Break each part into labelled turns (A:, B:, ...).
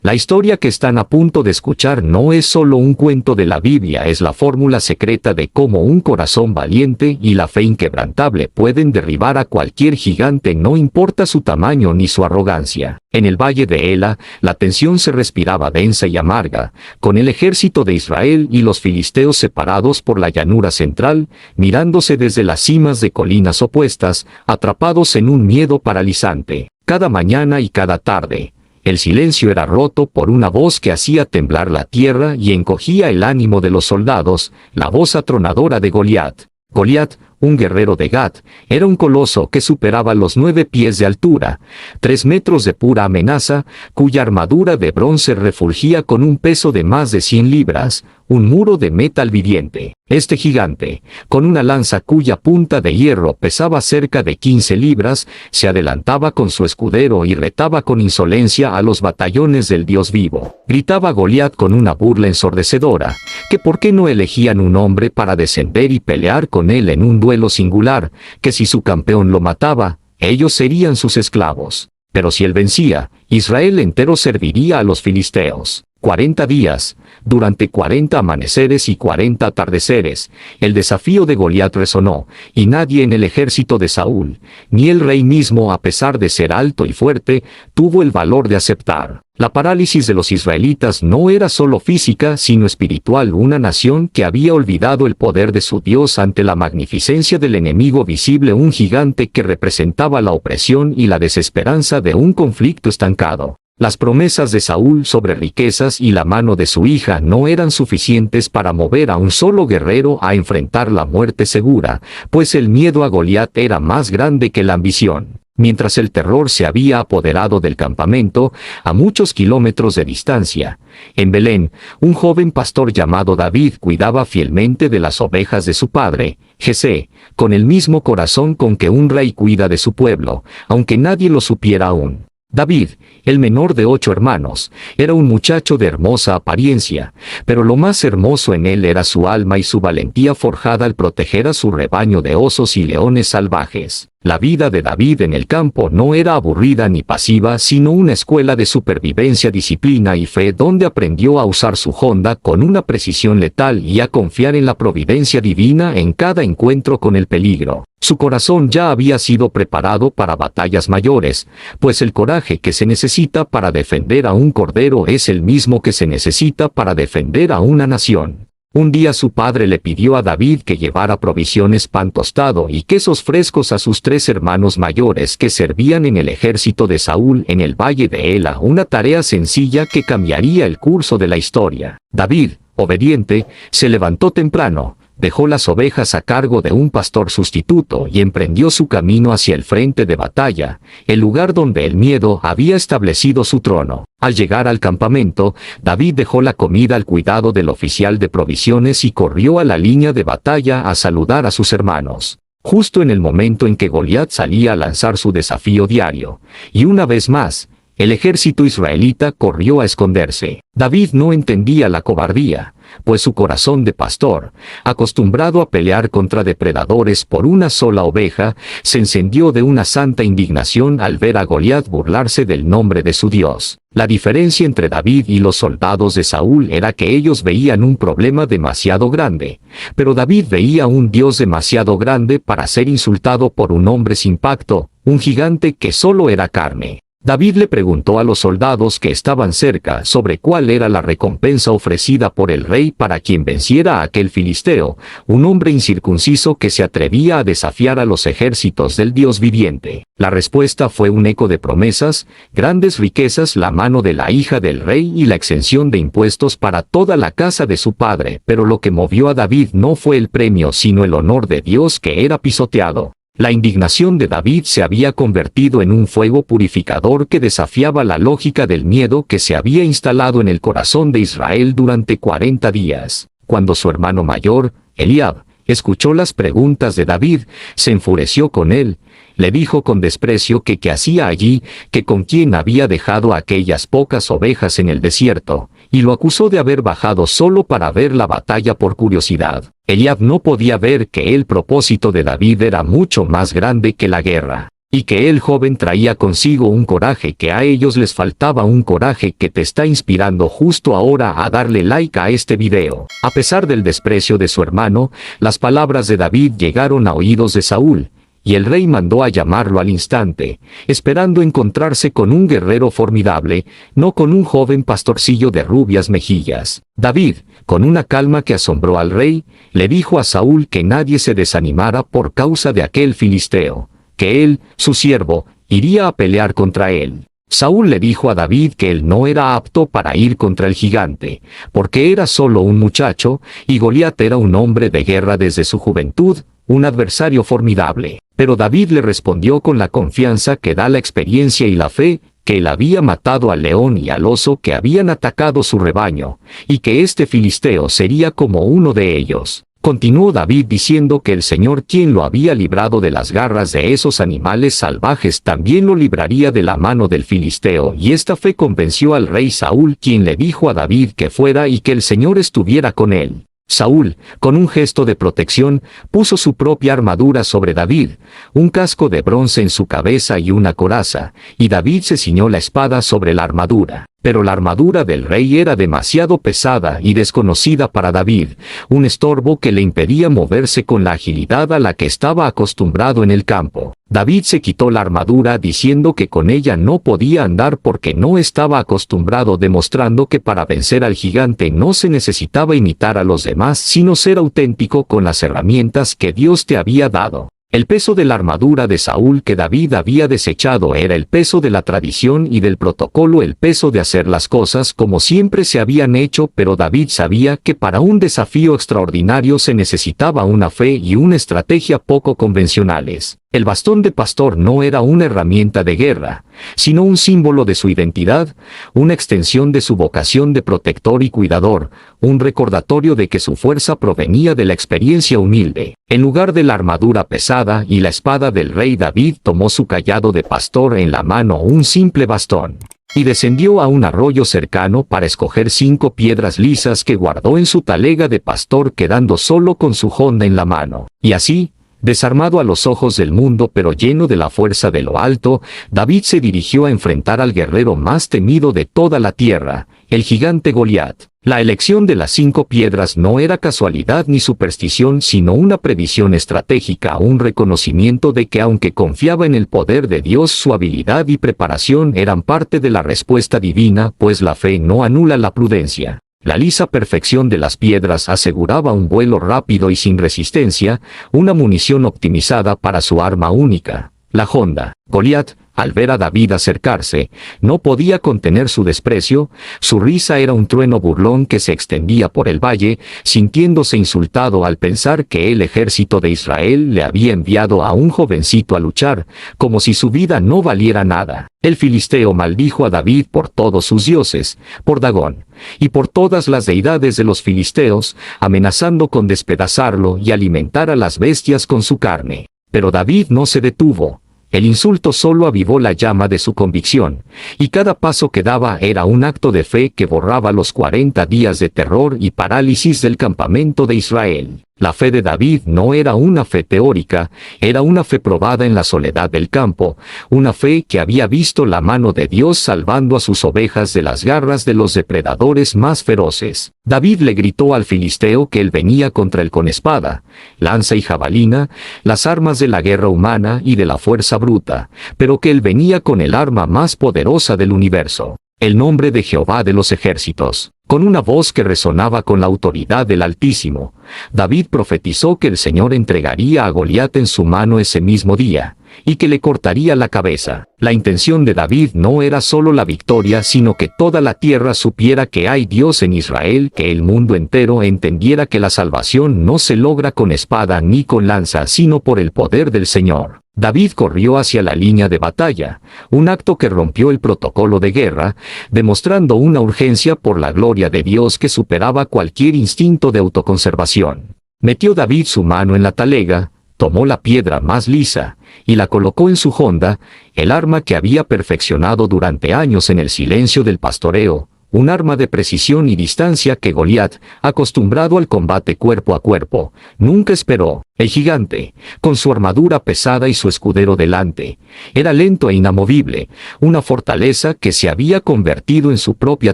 A: La historia que están a punto de escuchar no es solo un cuento de la Biblia, es la fórmula secreta de cómo un corazón valiente y la fe inquebrantable pueden derribar a cualquier gigante, no importa su tamaño ni su arrogancia. En el valle de Ela, la tensión se respiraba densa y amarga, con el ejército de Israel y los filisteos separados por la llanura central, mirándose desde las cimas de colinas opuestas, atrapados en un miedo paralizante. Cada mañana y cada tarde, el silencio era roto por una voz que hacía temblar la tierra y encogía el ánimo de los soldados, la voz atronadora de Goliat. Goliat, un guerrero de Gat, era un coloso que superaba los 9 pies de altura, 3 metros de pura amenaza, cuya armadura de bronce refulgía con un peso de más de 100 libras, un muro de metal viviente. Este gigante, con una lanza cuya punta de hierro pesaba cerca de 15 libras, se adelantaba con su escudero y retaba con insolencia a los batallones del Dios vivo. Gritaba Goliat con una burla ensordecedora, que por qué no elegían un hombre para descender y pelear con él en un duelo singular, que si su campeón lo mataba, ellos serían sus esclavos. Pero si él vencía, Israel entero serviría a los filisteos. 40 días, durante 40 amaneceres y 40 atardeceres, el desafío de Goliat resonó, y nadie en el ejército de Saúl, ni el rey mismo, a pesar de ser alto y fuerte, tuvo el valor de aceptar. La parálisis de los israelitas no era solo física, sino espiritual. Una nación que había olvidado el poder de su Dios ante la magnificencia del enemigo visible, un gigante que representaba la opresión y la desesperanza de un conflicto estancado. Las promesas de Saúl sobre riquezas y la mano de su hija no eran suficientes para mover a un solo guerrero a enfrentar la muerte segura, pues el miedo a Goliat era más grande que la ambición. Mientras el terror se había apoderado del campamento, a muchos kilómetros de distancia, en Belén, un joven pastor llamado David cuidaba fielmente de las ovejas de su padre, Jesé, con el mismo corazón con que un rey cuida de su pueblo, aunque nadie lo supiera aún. David, el menor de 8 hermanos, era un muchacho de hermosa apariencia, pero lo más hermoso en él era su alma y su valentía forjada al proteger a su rebaño de osos y leones salvajes. La vida de David en el campo no era aburrida ni pasiva, sino una escuela de supervivencia, disciplina y fe, donde aprendió a usar su honda con una precisión letal y a confiar en la providencia divina en cada encuentro con el peligro. Su corazón ya había sido preparado para batallas mayores, pues el coraje que se necesita para defender a un cordero es el mismo que se necesita para defender a una nación. Un día su padre le pidió a David que llevara provisiones, pan tostado y quesos frescos a sus 3 hermanos mayores que servían en el ejército de Saúl en el valle de Ela, una tarea sencilla que cambiaría el curso de la historia. David, obediente, se levantó temprano, dejó las ovejas a cargo de un pastor sustituto y emprendió su camino hacia el frente de batalla, el lugar donde el miedo había establecido su trono. Al llegar al campamento, David dejó la comida al cuidado del oficial de provisiones y corrió a la línea de batalla a saludar a sus hermanos. Justo en el momento en que Goliat salía a lanzar su desafío diario, y una vez más, el ejército israelita corrió a esconderse. David no entendía la cobardía, pues su corazón de pastor, acostumbrado a pelear contra depredadores por una sola oveja, se encendió de una santa indignación al ver a Goliat burlarse del nombre de su Dios. La diferencia entre David y los soldados de Saúl era que ellos veían un problema demasiado grande, pero David veía un Dios demasiado grande para ser insultado por un hombre sin pacto, un gigante que solo era carne. David le preguntó a los soldados que estaban cerca sobre cuál era la recompensa ofrecida por el rey para quien venciera a aquel filisteo, un hombre incircunciso que se atrevía a desafiar a los ejércitos del Dios viviente. La respuesta fue un eco de promesas, grandes riquezas, la mano de la hija del rey y la exención de impuestos para toda la casa de su padre. Pero lo que movió a David no fue el premio, sino el honor de Dios que era pisoteado. La indignación de David se había convertido en un fuego purificador que desafiaba la lógica del miedo que se había instalado en el corazón de Israel durante 40 días. Cuando su hermano mayor, Eliab, escuchó las preguntas de David, se enfureció con él. Le dijo con desprecio que qué hacía allí, que con quién había dejado aquellas pocas ovejas en el desierto, y lo acusó de haber bajado solo para ver la batalla por curiosidad. Eliab no podía ver que el propósito de David era mucho más grande que la guerra. y que el joven traía consigo un coraje que a ellos les faltaba, un coraje que te está inspirando justo ahora a darle like a este video. A pesar del desprecio de su hermano, las palabras de David llegaron a oídos de Saúl, y el rey mandó a llamarlo al instante, esperando encontrarse con un guerrero formidable, no con un joven pastorcillo de rubias mejillas. David, con una calma que asombró al rey, le dijo a Saúl que nadie se desanimara por causa de aquel filisteo, que él, su siervo, iría a pelear contra él. Saúl le dijo a David que él no era apto para ir contra el gigante, porque era solo un muchacho, y Goliat era un hombre de guerra desde su juventud, un adversario formidable. Pero David le respondió con la confianza que da la experiencia y la fe, que él había matado al león y al oso que habían atacado su rebaño, y que este filisteo sería como uno de ellos. Continuó David diciendo que el Señor, quien lo había librado de las garras de esos animales salvajes, también lo libraría de la mano del filisteo, y esta fe convenció al rey Saúl, quien le dijo a David que fuera y que el Señor estuviera con él. Saúl, con un gesto de protección, puso su propia armadura sobre David, un casco de bronce en su cabeza y una coraza, y David se ciñó la espada sobre la armadura. Pero la armadura del rey era demasiado pesada y desconocida para David, un estorbo que le impedía moverse con la agilidad a la que estaba acostumbrado en el campo. David se quitó la armadura diciendo que con ella no podía andar porque no estaba acostumbrado, demostrando que para vencer al gigante no se necesitaba imitar a los demás, sino ser auténtico con las herramientas que Dios te había dado. El peso de la armadura de Saúl que David había desechado era el peso de la tradición y del protocolo, el peso de hacer las cosas como siempre se habían hecho, pero David sabía que para un desafío extraordinario se necesitaba una fe y una estrategia poco convencionales. El bastón de pastor no era una herramienta de guerra, sino un símbolo de su identidad, una extensión de su vocación de protector y cuidador, un recordatorio de que su fuerza provenía de la experiencia humilde. En lugar de la armadura pesada y la espada del rey, David tomó su cayado de pastor en la mano, un simple bastón, y descendió a un arroyo cercano para escoger 5 piedras lisas que guardó en su talega de pastor, quedando solo con su honda en la mano. Y así, desarmado a los ojos del mundo pero lleno de la fuerza de lo alto, David se dirigió a enfrentar al guerrero más temido de toda la tierra, el gigante Goliat. La elección de las 5 piedras no era casualidad ni superstición, sino una previsión estratégica, un reconocimiento de que aunque confiaba en el poder de Dios, su habilidad y preparación eran parte de la respuesta divina, pues la fe no anula la prudencia. La lisa perfección de las piedras aseguraba un vuelo rápido y sin resistencia, una munición optimizada para su arma única, la honda. Goliat, al ver a David acercarse, no podía contener su desprecio, su risa era un trueno burlón que se extendía por el valle, sintiéndose insultado al pensar que el ejército de Israel le había enviado a un jovencito a luchar, como si su vida no valiera nada. El filisteo maldijo a David por todos sus dioses, por Dagón, y por todas las deidades de los filisteos, amenazando con despedazarlo y alimentar a las bestias con su carne. Pero David no se detuvo. El insulto solo avivó la llama de su convicción, y cada paso que daba era un acto de fe que borraba los 40 días de terror y parálisis del campamento de Israel. La fe de David no era una fe teórica, era una fe probada en la soledad del campo, una fe que había visto la mano de Dios salvando a sus ovejas de las garras de los depredadores más feroces. David le gritó al filisteo que él venía contra él con espada, lanza y jabalina, las armas de la guerra humana y de la fuerza bruta, pero que él venía con el arma más poderosa del universo, el nombre de Jehová de los ejércitos. Con una voz que resonaba con la autoridad del Altísimo, David profetizó que el Señor entregaría a Goliat en su mano ese mismo día, y que le cortaría la cabeza. La intención de David no era solo la victoria, sino que toda la tierra supiera que hay Dios en Israel, que el mundo entero entendiera que la salvación no se logra con espada ni con lanza, sino por el poder del Señor. David corrió hacia la línea de batalla, un acto que rompió el protocolo de guerra, demostrando una urgencia por la gloria de Dios que superaba cualquier instinto de autoconservación. Metió David su mano en la talega, tomó la piedra más lisa, y la colocó en su honda, el arma que había perfeccionado durante años en el silencio del pastoreo, un arma de precisión y distancia que Goliat, acostumbrado al combate cuerpo a cuerpo, nunca esperó. El gigante, con su armadura pesada y su escudero delante, era lento e inamovible, una fortaleza que se había convertido en su propia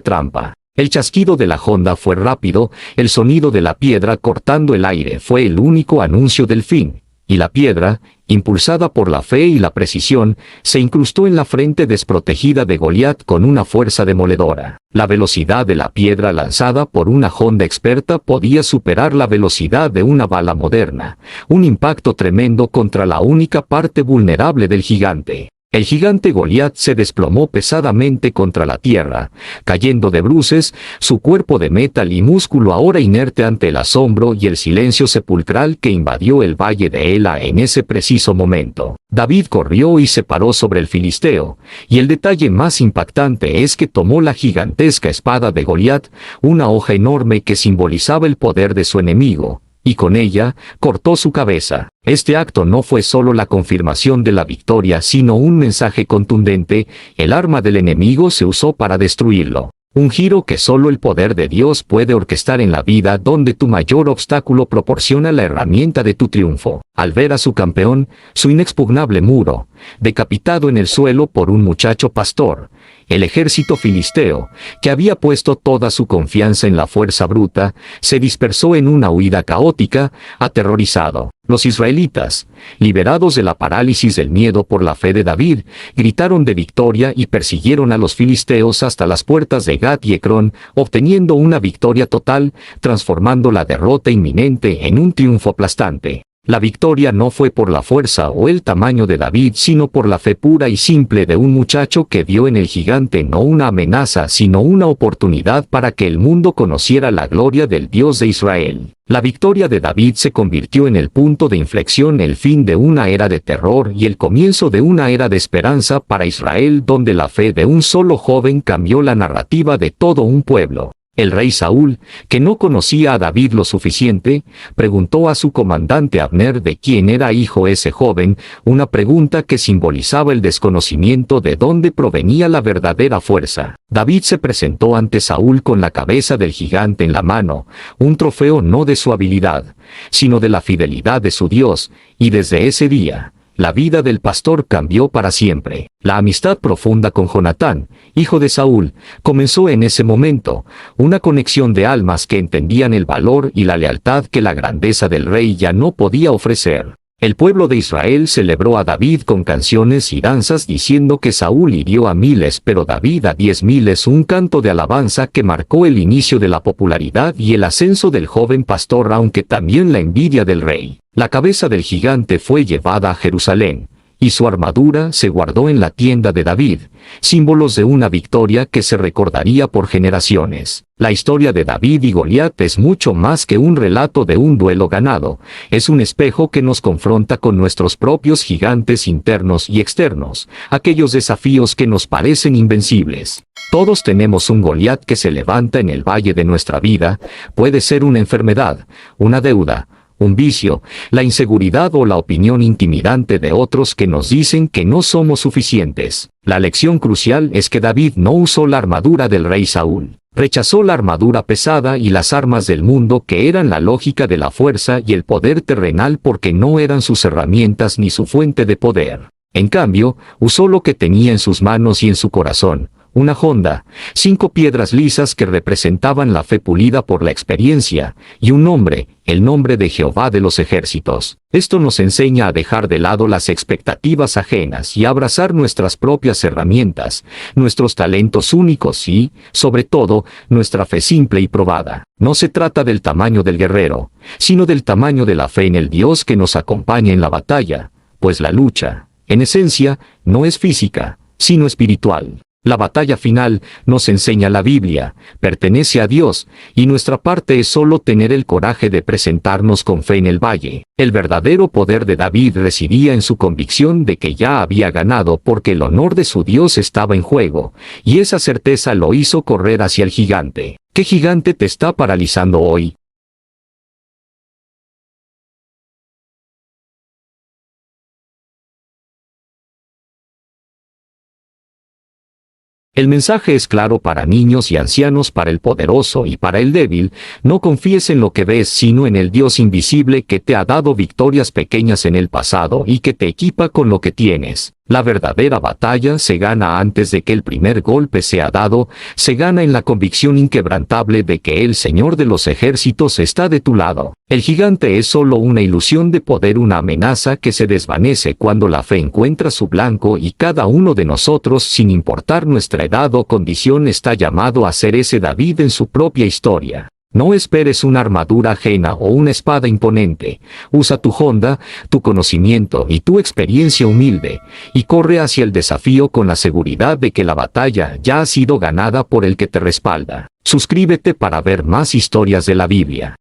A: trampa. El chasquido de la honda fue rápido, el sonido de la piedra cortando el aire fue el único anuncio del fin, y la piedra, impulsada por la fe y la precisión, se incrustó en la frente desprotegida de Goliat con una fuerza demoledora. La velocidad de la piedra lanzada por una honda experta podía superar la velocidad de una bala moderna, un impacto tremendo contra la única parte vulnerable del gigante. El gigante Goliat se desplomó pesadamente contra la tierra, cayendo de bruces, su cuerpo de metal y músculo ahora inerte ante el asombro y el silencio sepulcral que invadió el valle de Ela en ese preciso momento. David corrió y se paró sobre el filisteo, y el detalle más impactante es que tomó la gigantesca espada de Goliat, una hoja enorme que simbolizaba el poder de su enemigo, y con ella, cortó su cabeza. Este acto no fue solo la confirmación de la victoria, sino un mensaje contundente: el arma del enemigo se usó para destruirlo. Un giro que solo el poder de Dios puede orquestar en la vida, donde tu mayor obstáculo proporciona la herramienta de tu triunfo. Al ver a su campeón, su inexpugnable muro, decapitado en el suelo por un muchacho pastor, el ejército filisteo, que había puesto toda su confianza en la fuerza bruta, se dispersó en una huida caótica, aterrorizado. Los israelitas, liberados de la parálisis del miedo por la fe de David, gritaron de victoria y persiguieron a los filisteos hasta las puertas de Gat y Ecrón, obteniendo una victoria total, transformando la derrota inminente en un triunfo aplastante. La victoria no fue por la fuerza o el tamaño de David, sino por la fe pura y simple de un muchacho que vio en el gigante no una amenaza, sino una oportunidad para que el mundo conociera la gloria del Dios de Israel. La victoria de David se convirtió en el punto de inflexión, el fin de una era de terror y el comienzo de una era de esperanza para Israel, donde la fe de un solo joven cambió la narrativa de todo un pueblo. El rey Saúl, que no conocía a David lo suficiente, preguntó a su comandante Abner de quién era hijo ese joven, una pregunta que simbolizaba el desconocimiento de dónde provenía la verdadera fuerza. David se presentó ante Saúl con la cabeza del gigante en la mano, un trofeo no de su habilidad, sino de la fidelidad de su Dios, y desde ese día, la vida del pastor cambió para siempre. La amistad profunda con Jonatán, hijo de Saúl, comenzó en ese momento, una conexión de almas que entendían el valor y la lealtad que la grandeza del rey ya no podía ofrecer. El pueblo de Israel celebró a David con canciones y danzas diciendo que Saúl hirió a miles pero David a 10.000, un canto de alabanza que marcó el inicio de la popularidad y el ascenso del joven pastor, aunque también la envidia del rey. La cabeza del gigante fue llevada a Jerusalén, y su armadura se guardó en la tienda de David, símbolos de una victoria que se recordaría por generaciones. La historia de David y Goliat es mucho más que un relato de un duelo ganado, es un espejo que nos confronta con nuestros propios gigantes internos y externos, aquellos desafíos que nos parecen invencibles. Todos tenemos un Goliat que se levanta en el valle de nuestra vida, puede ser una enfermedad, una deuda, un vicio, la inseguridad o la opinión intimidante de otros que nos dicen que no somos suficientes. La lección crucial es que David no usó la armadura del rey Saúl. Rechazó la armadura pesada y las armas del mundo que eran la lógica de la fuerza y el poder terrenal porque no eran sus herramientas ni su fuente de poder. En cambio, usó lo que tenía en sus manos y en su corazón, una honda, 5 piedras lisas que representaban la fe pulida por la experiencia, y un nombre, el nombre de Jehová de los ejércitos. Esto nos enseña a dejar de lado las expectativas ajenas y a abrazar nuestras propias herramientas, nuestros talentos únicos y, sobre todo, nuestra fe simple y probada. No se trata del tamaño del guerrero, sino del tamaño de la fe en el Dios que nos acompaña en la batalla, pues la lucha, en esencia, no es física, sino espiritual. La batalla final, nos enseña la Biblia, pertenece a Dios, y nuestra parte es solo tener el coraje de presentarnos con fe en el valle. El verdadero poder de David residía en su convicción de que ya había ganado porque el honor de su Dios estaba en juego, y esa certeza lo hizo correr hacia el gigante. ¿Qué gigante te está paralizando hoy? El mensaje es claro para niños y ancianos, para el poderoso y para el débil. No confíes en lo que ves, sino en el Dios invisible que te ha dado victorias pequeñas en el pasado y que te equipa con lo que tienes. La verdadera batalla se gana antes de que el primer golpe sea dado, se gana en la convicción inquebrantable de que el Señor de los ejércitos está de tu lado. El gigante es solo una ilusión de poder, una amenaza que se desvanece cuando la fe encuentra su blanco, y cada uno de nosotros, sin importar nuestra edad o condición, está llamado a ser ese David en su propia historia. No esperes una armadura ajena o una espada imponente. Usa tu Honda, tu conocimiento y tu experiencia humilde, y corre hacia el desafío con la seguridad de que la batalla ya ha sido ganada por el que te respalda. Suscríbete para ver más historias de la Biblia.